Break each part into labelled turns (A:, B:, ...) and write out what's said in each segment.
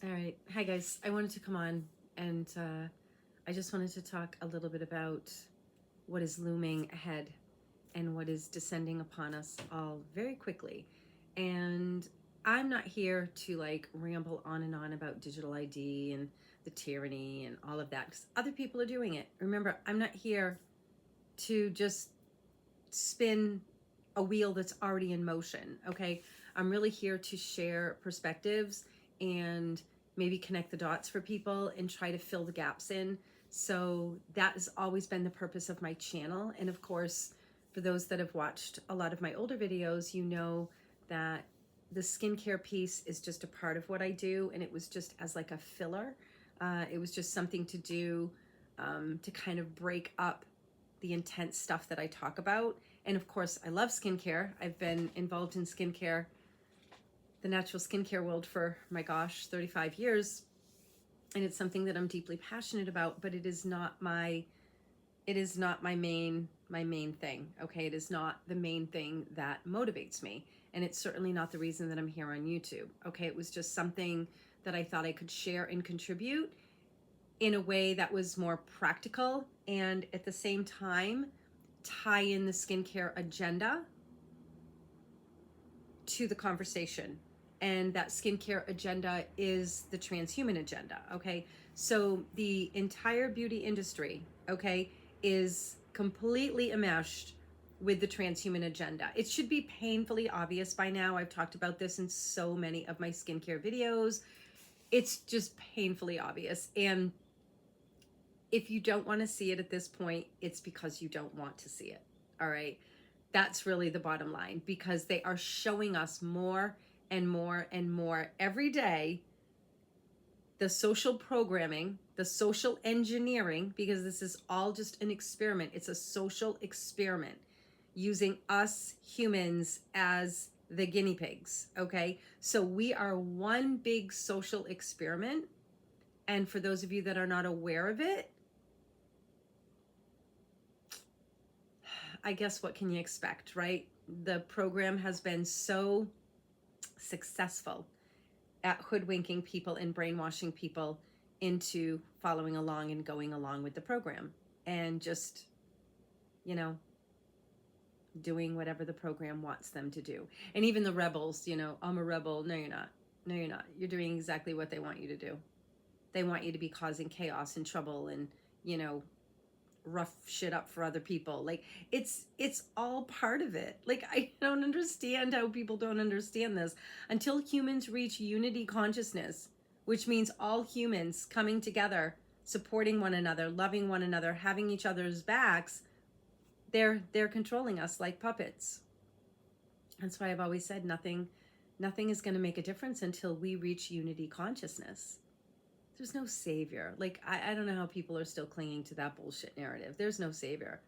A: All right. Hi, guys. I wanted to come on and I just wanted to talk a little bit about what is looming ahead and what is descending upon us all very quickly. And I'm not here to like ramble on and on about digital ID and the tyranny and all of that because other people are doing it. Remember, I'm not here to just spin a wheel that's already in motion. Okay. I'm really here to share perspectives and maybe connect the dots for people and try to fill the gaps in. So that has always been the purpose of my channel. And of course, for those that have watched a lot of my older videos, you know that the skincare piece is just a part of what I do. And it was just as like a filler. It was just something to do to kind of break up the intense stuff that I talk about. And of course, I love skincare. I've been involved in skincare, the natural skincare world for, my gosh, 35 years. And it's something that I'm deeply passionate about, but it is not my main thing. Okay. It is not the main thing that motivates me. And it's certainly not the reason that I'm here on YouTube. Okay. It was just something that I thought I could share and contribute in a way that was more practical and at the same time tie in the skincare agenda to the conversation. And that skincare agenda is the transhuman agenda. Okay. So the entire beauty industry, okay, is completely enmeshed with the transhuman agenda. It should be painfully obvious by now. I've talked about this in so many of my skincare videos. It's just painfully obvious. And if you don't want to see it at this point, it's because you don't want to see it. All right. That's really the bottom line, because they are showing us more and more and more every day the social programming, the social engineering, because this is all just an experiment. It's a social experiment using us humans as the guinea pigs. Okay. So we are one big social experiment. And for those of you that are not aware of it, I guess what can you expect, right? The program has been so successful at hoodwinking people and brainwashing people into following along and going along with the program and just, you know, doing whatever the program wants them to do. And even the rebels, I'm a rebel. No, you're not. No, you're not. You're doing exactly what they want you to do. They want you to be causing chaos and trouble and, rough shit up for other people. Like it's all part of it. Like I don't understand how people don't understand this until humans reach unity consciousness, which means all humans coming together, supporting one another, loving one another, having each other's backs. They're controlling us like puppets. That's why I've always said nothing is going to make a difference until we reach unity consciousness. There's no savior. Like, I don't know how people are still clinging to that bullshit narrative. There's no savior.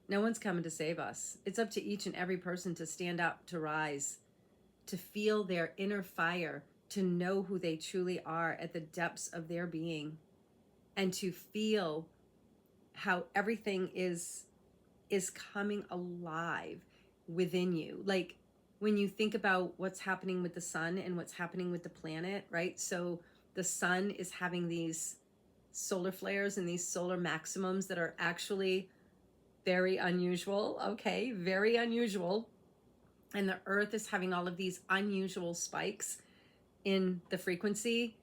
A: No one's coming to save us. It's up to each and every person to stand up, to rise, to feel their inner fire, to know who they truly are at the depths of their being, and to feel how everything is coming alive within you. Like when you think about what's happening with the sun and what's happening with the planet, right? So the sun is having these solar flares and these solar maximums that are actually very unusual. Okay, very unusual. And the earth is having all of these unusual spikes in the frequency.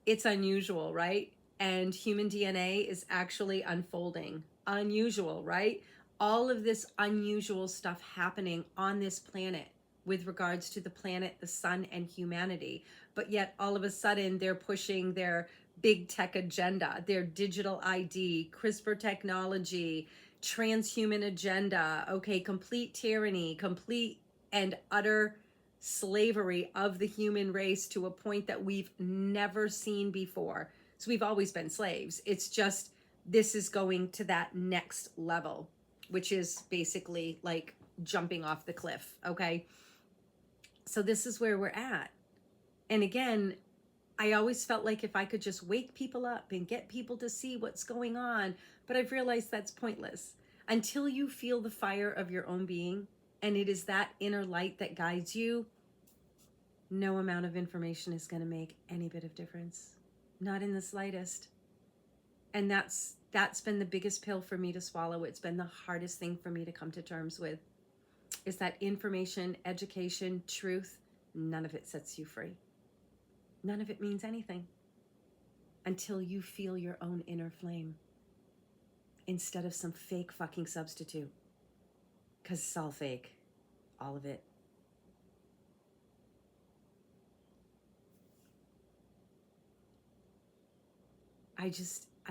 A: It's unusual, right? And human DNA is actually unfolding. Unusual, right? All of this unusual stuff happening on this planet with regards to the planet, the sun, and humanity. But yet all of a sudden they're pushing their big tech agenda, their digital ID, CRISPR technology, transhuman agenda, okay, complete tyranny, complete and utter slavery of the human race to a point that we've never seen before. So we've always been slaves. It's just this is going to that next level, which is basically like jumping off the cliff, okay? So this is where we're at. And again, I always felt like if I could just wake people up and get people to see what's going on, but I've realized that's pointless. Until you feel the fire of your own being, and it is that inner light that guides you, no amount of information is going to make any bit of difference. Not in the slightest. And that's been the biggest pill for me to swallow. It's been the hardest thing for me to come to terms with, is that information, education, truth, none of it sets you free. None of it means anything until you feel your own inner flame instead of some fake fucking substitute. Because it's all fake. All of it. I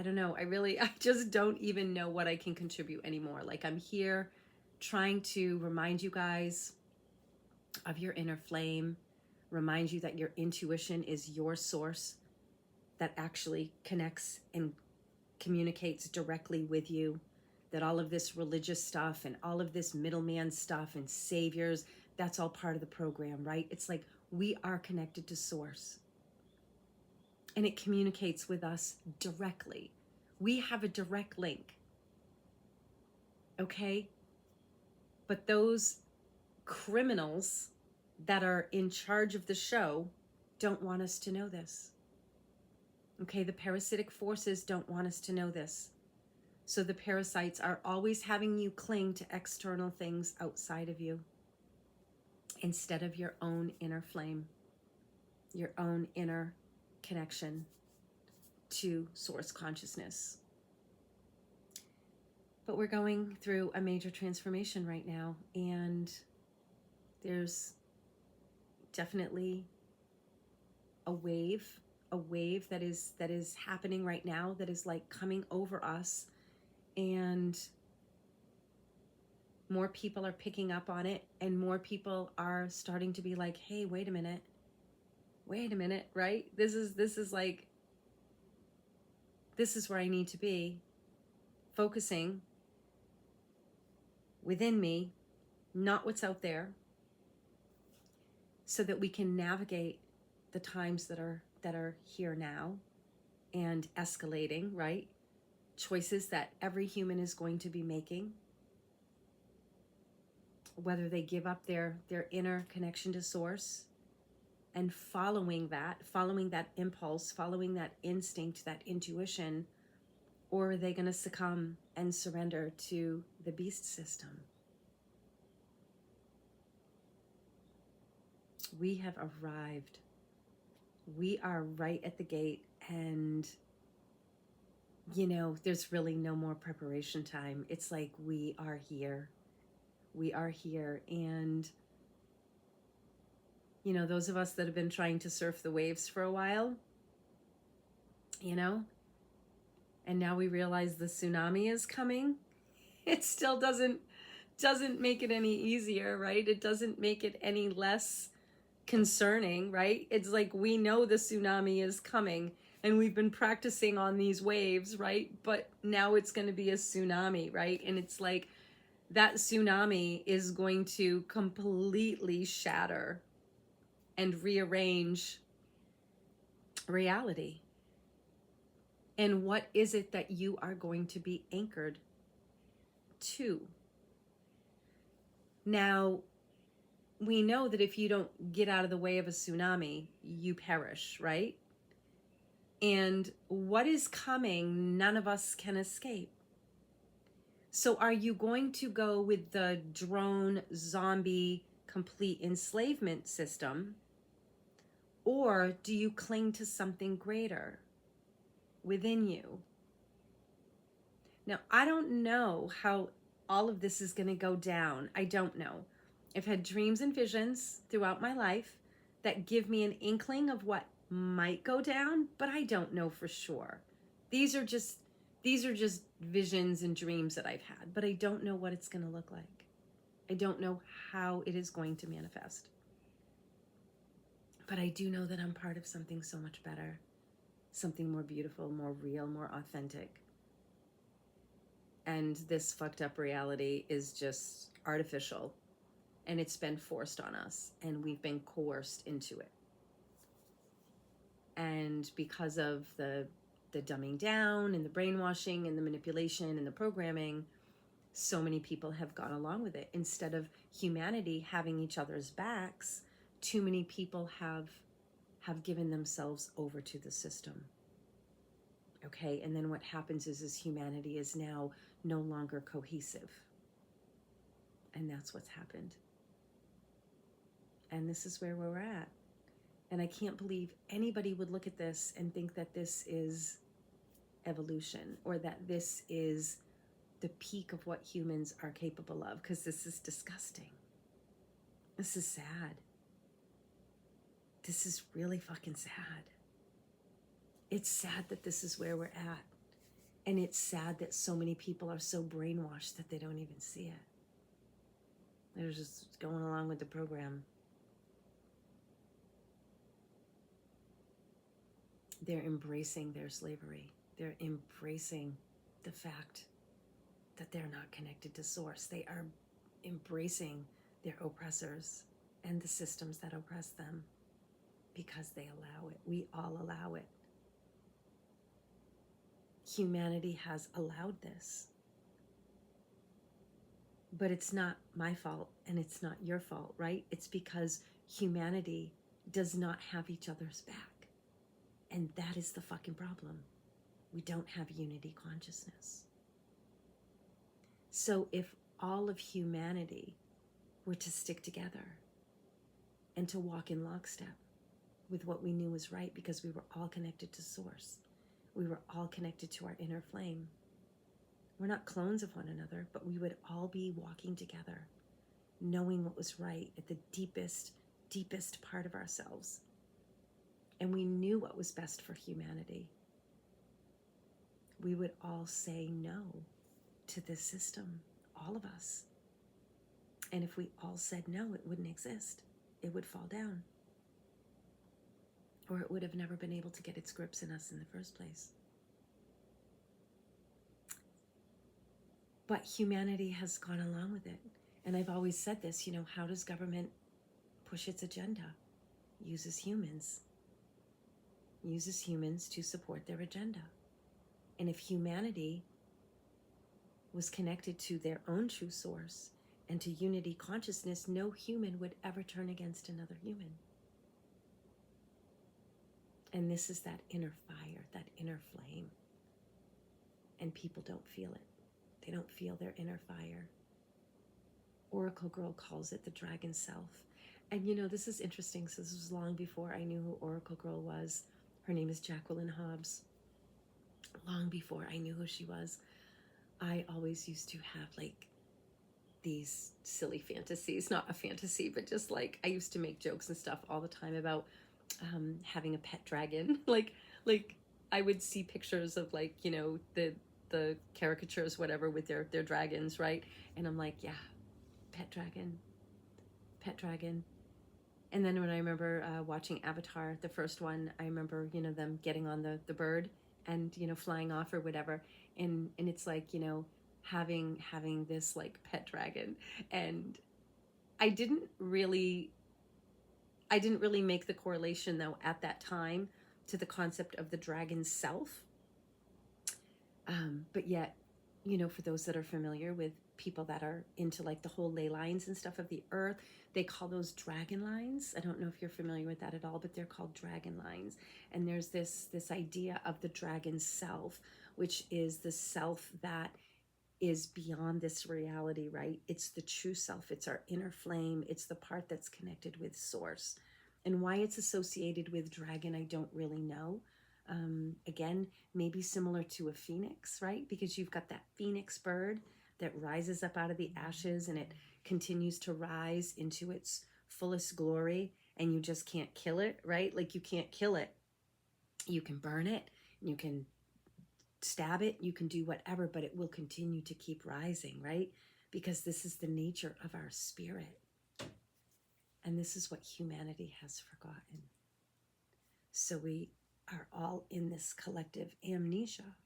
A: don't know. I just don't even know what I can contribute anymore. Like, I'm here trying to remind you guys of your inner flame, remind you that your intuition is your source that actually connects and communicates directly with you, that all of this religious stuff and all of this middleman stuff and saviors, that's all part of the program, right? It's like we are connected to source. And it communicates with us directly. We have a direct link. Okay? But those criminals that are in charge of the show don't want us to know this. Okay? The parasitic forces don't want us to know this. So the parasites are always having you cling to external things outside of you instead of your own inner flame, your own inner connection to source consciousness. But we're going through a major transformation right now, and there's definitely a wave that is happening right now, that is like coming over us, and more people are picking up on it, and more people are starting to be like, hey, wait a minute, right? This is like, this is where I need to be, focusing within me, not what's out there, so that we can navigate the times that are here now and escalating, right? Choices that every human is going to be making, whether they give up their inner connection to source and following that impulse, following that instinct, that intuition, or are they going to succumb and surrender to the beast system? We have arrived. We are right at the gate, and you know, there's really no more preparation time. It's like we are here. We are here, and you know, those of us that have been trying to surf the waves for a while, you know, and now we realize the tsunami is coming. It still doesn't make it any easier, right? It doesn't make it any less concerning, right? It's like we know the tsunami is coming, and we've been practicing on these waves, right? But now it's going to be a tsunami, right? And it's like that tsunami is going to completely shatter and rearrange reality. And what is it that you are going to be anchored to? Now, we know that if you don't get out of the way of a tsunami, you perish, right? And what is coming, none of us can escape. So are you going to go with the drone zombie complete enslavement system? Or do you cling to something greater within you? Now, I don't know how all of this is going to go down. I don't know. I've had dreams and visions throughout my life that give me an inkling of what might go down, but I don't know for sure. These are just visions and dreams that I've had, but I don't know what it's going to look like. I don't know how it is going to manifest. But I do know that I'm part of something so much better, something more beautiful, more real, more authentic. And this fucked up reality is just artificial, and it's been forced on us, and we've been coerced into it. And because of the dumbing down and the brainwashing and the manipulation and the programming, so many people have gone along with it instead of humanity having each other's backs too many people have given themselves over to the system. Okay, and then what happens is humanity is now no longer cohesive. And that's what's happened. And this is where we're at. And I can't believe anybody would look at this and think that this is evolution, or that this is the peak of what humans are capable of, because this is disgusting. This is sad. This is really fucking sad. It's sad that this is where we're at. And it's sad that so many people are so brainwashed that they don't even see it. They're just going along with the program. They're embracing their slavery. They're embracing the fact that they're not connected to source. They are embracing their oppressors and the systems that oppress them because they allow it. We all allow it. Humanity has allowed this. But it's not my fault and it's not your fault, right? It's because humanity does not have each other's back. And that is the fucking problem. We don't have unity consciousness. So if all of humanity were to stick together and to walk in lockstep with what we knew was right, because we were all connected to source, we were all connected to our inner flame. We're not clones of one another, but we would all be walking together, knowing what was right at the deepest, deepest part of ourselves. And we knew what was best for humanity. We would all say no to this system, all of us. And if we all said no, it wouldn't exist. It would fall down. Or it would have never been able to get its grips in us in the first place. But humanity has gone along with it. And I've always said this, how does government push its agenda? Uses humans. Uses humans to support their agenda. And if humanity was connected to their own true source and to unity consciousness, no human would ever turn against another human. And this is that inner fire, that inner flame. And people don't feel it. They don't feel their inner fire. Oracle Girl calls it the dragon self. And this is interesting. So this was long before I knew who Oracle Girl was. Her name is Jacqueline Hobbs. Long before I knew who she was, I always used to have these silly fantasies, not a fantasy, but just I used to make jokes and stuff all the time about having a pet dragon. like I would see pictures of the caricatures, whatever, with their dragons, right? And I'm like, yeah, pet dragon. And then when I remember watching Avatar, the first one, I remember, them getting on the bird and, flying off or whatever. And it's having this pet dragon. And I didn't really make the correlation though at that time to the concept of the dragon self. But yet, for those that are familiar with people that are into the whole ley lines and stuff of the earth, they call those dragon lines. I don't know if you're familiar with that at all, but they're called dragon lines. And there's this idea of the dragon self, which is the self that is beyond this reality, right? It's the true self. It's our inner flame. It's the part that's connected with source. And why it's associated with dragon, I don't really know. Again, maybe similar to a phoenix, right? Because you've got that phoenix bird that rises up out of the ashes and it continues to rise into its fullest glory, and you just can't kill it, right? You can't kill it. You can burn it, you can stab it, you can do whatever, but it will continue to keep rising, right? Because this is the nature of our spirit. And this is what humanity has forgotten. So we are all in this collective amnesia.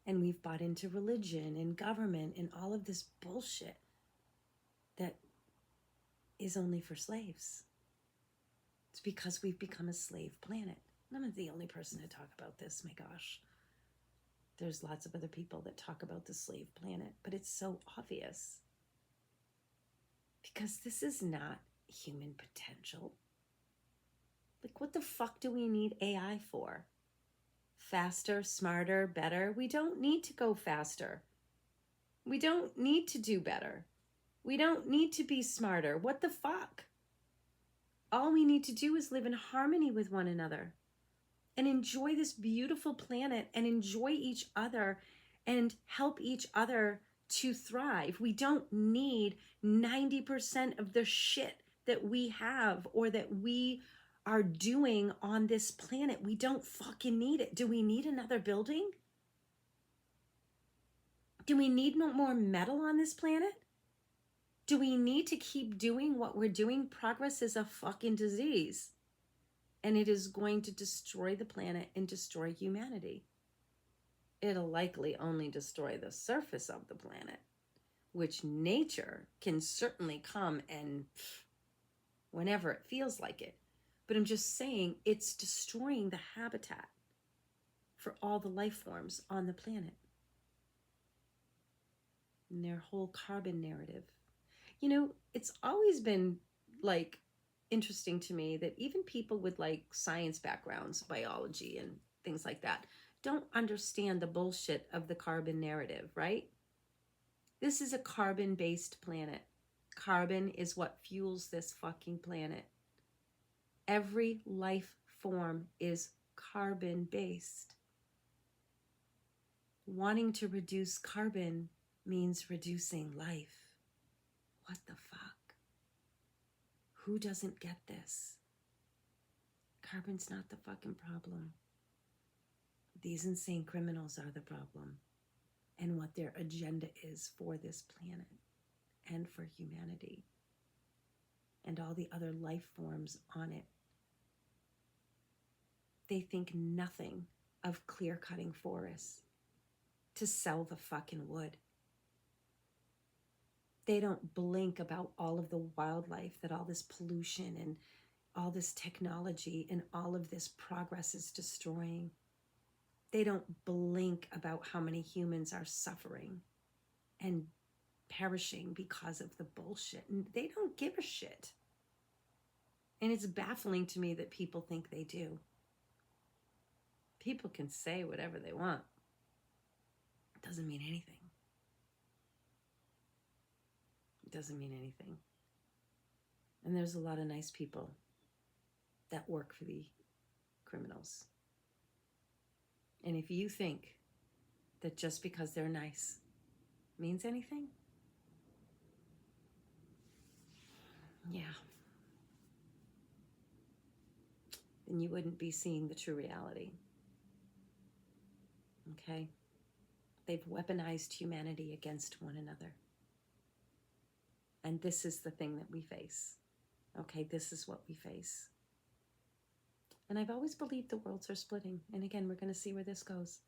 A: And we've bought into religion and government and all of this bullshit that is only for slaves. It's because we've become a slave planet. I'm not the only person to talk about this, my gosh. There's lots of other people that talk about the slave planet, but it's so obvious. Because this is not human potential. Like, what the fuck do we need AI for? Faster, smarter, better? We don't need to go faster. We don't need to do better. We don't need to be smarter. What the fuck? All we need to do is live in harmony with one another and enjoy this beautiful planet and enjoy each other and help each other to thrive. We don't need 90% of the shit that we have or that we are doing on this planet. We don't fucking need it. Do we need another building? Do we need no more metal on this planet? Do we need to keep doing what we're doing? Progress is a fucking disease. And it is going to destroy the planet and destroy humanity. It'll likely only destroy the surface of the planet, which nature can certainly come and whenever it feels like it. But I'm just saying it's destroying the habitat for all the life forms on the planet and their whole carbon narrative. You know, it's always been like interesting to me that even people with like science backgrounds, biology and things like that, don't understand the bullshit of the carbon narrative, right? This is a carbon-based planet. Carbon is what fuels this fucking planet. Every life form is carbon-based. Wanting to reduce carbon means reducing life. What the fuck? Who doesn't get this? Carbon's not the fucking problem. These insane criminals are the problem, and what their agenda is for this planet and for humanity and all the other life forms on it. They think nothing of clear-cutting forests to sell the fucking wood. They don't blink about all of the wildlife that all this pollution and all this technology and all of this progress is destroying. They don't blink about how many humans are suffering and perishing because of the bullshit. And they don't give a shit. And it's baffling to me that people think they do. People can say whatever they want. It doesn't mean anything. It doesn't mean anything. And there's a lot of nice people that work for the criminals. And if you think that just because they're nice means anything, yeah, then you wouldn't be seeing the true reality. Okay? They've weaponized humanity against one another. And this is the thing that we face. Okay, this is what we face. And I've always believed the worlds are splitting. And again, we're going to see where this goes.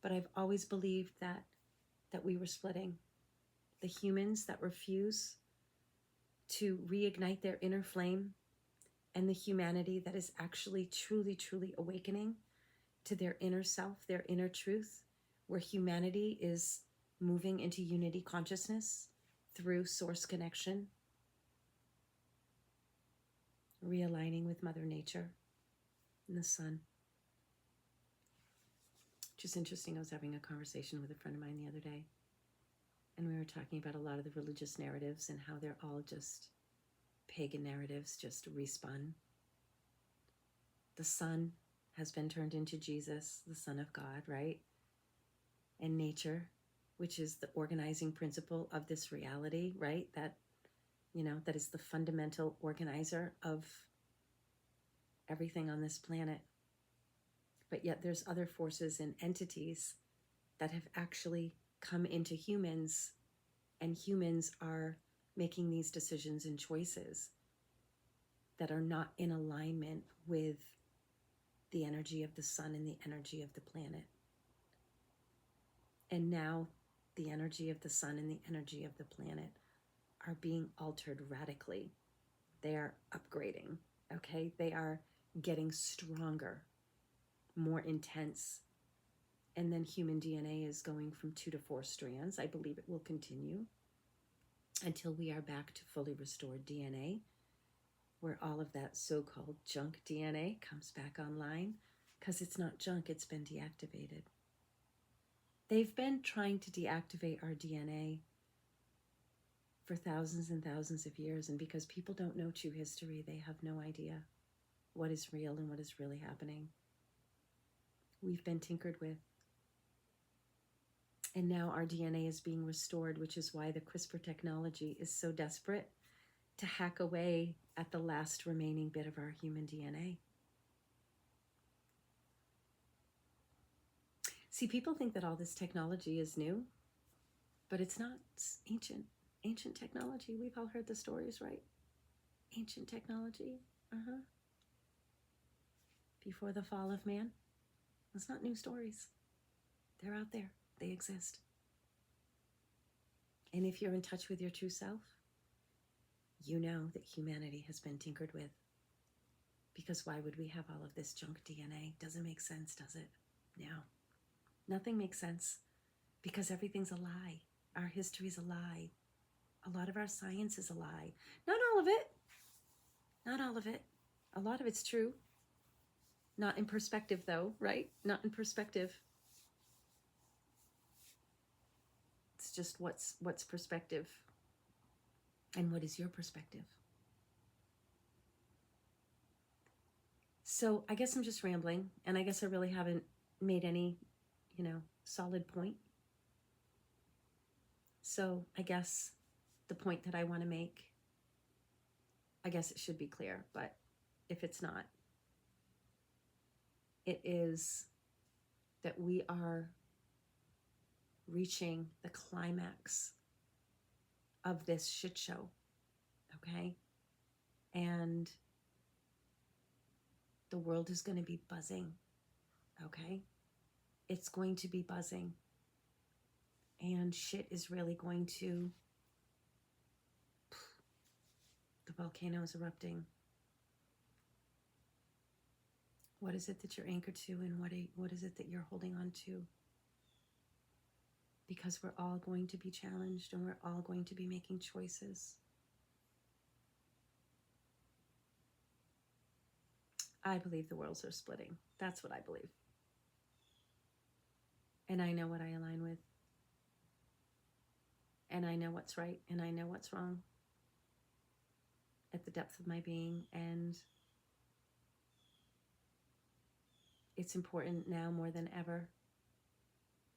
A: But I've always believed that we were splitting. The humans that refuse to reignite their inner flame, and the humanity that is actually truly, truly awakening to their inner self, their inner truth, where humanity is moving into unity consciousness through source connection, realigning with Mother Nature and the sun. Just interesting, I was having a conversation with a friend of mine the other day, and we were talking about a lot of the religious narratives and how they're all just pagan narratives, just respun. The sun has been turned into Jesus, the Son of God, right? And nature, which is the organizing principle of this reality, right? That, you know, that is the fundamental organizer of everything on this planet. But yet there's other forces and entities that have actually come into humans, and humans are making these decisions and choices that are not in alignment with the energy of the sun and the energy of the planet. And now the energy of the sun and the energy of the planet are being altered radically. They are upgrading, okay? They are getting stronger, more intense. And then human DNA is going from 2 to 4 strands. I believe it will continue until we are back to fully restored DNA. where all of that so-called junk DNA comes back online, because it's not junk, it's been deactivated. They've been trying to deactivate our DNA for thousands and thousands of years, and because people don't know true history, they have no idea what is real and what is really happening. We've been tinkered with. And now our DNA is being restored, which is why the CRISPR technology is so desperate to hack away at the last remaining bit of our human DNA. See, people think that all this technology is new, but it's not. It's ancient. Ancient technology. We've all heard the stories, right? Ancient technology. Before the fall of man. It's not new stories. They're out there. They exist. And if you're in touch with your true self, you know that humanity has been tinkered with. Because why would we have all of this junk DNA? Doesn't make sense, does it? No. Nothing makes sense because everything's a lie. Our history's a lie. A lot of our science is a lie. Not all of it. Not all of it. A lot of it's true. Not in perspective, though, right? Not in perspective. It's just what's perspective. And what is your perspective? So I guess I'm just rambling, and I guess I really haven't made any, solid point. So I guess the point that I want to make, I guess it should be clear, but if it's not, it is that we are reaching the climax of this shit show, okay? And the world is going to be buzzing, okay? It's going to be buzzing. And shit is really going to... The volcano is erupting. What is it that you're anchored to, and what is it that you're holding on to? Because we're all going to be challenged, and we're all going to be making choices. I believe the worlds are splitting. That's what I believe. And I know what I align with. And I know what's right, and I know what's wrong at the depth of my being. And it's important now more than ever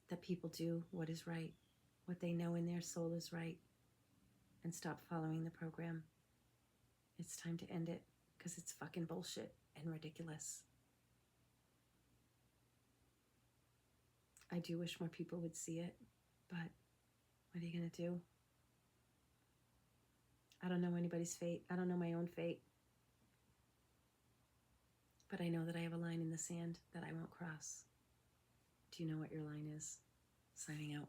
A: that people do what is right, what they know in their soul is right, and stop following the program. It's time to end it, because it's fucking bullshit and ridiculous. I do wish more people would see it, but what are you going to do? I don't know anybody's fate. I don't know my own fate. But I know that I have a line in the sand that I won't cross. Do you know what your line is? Signing out.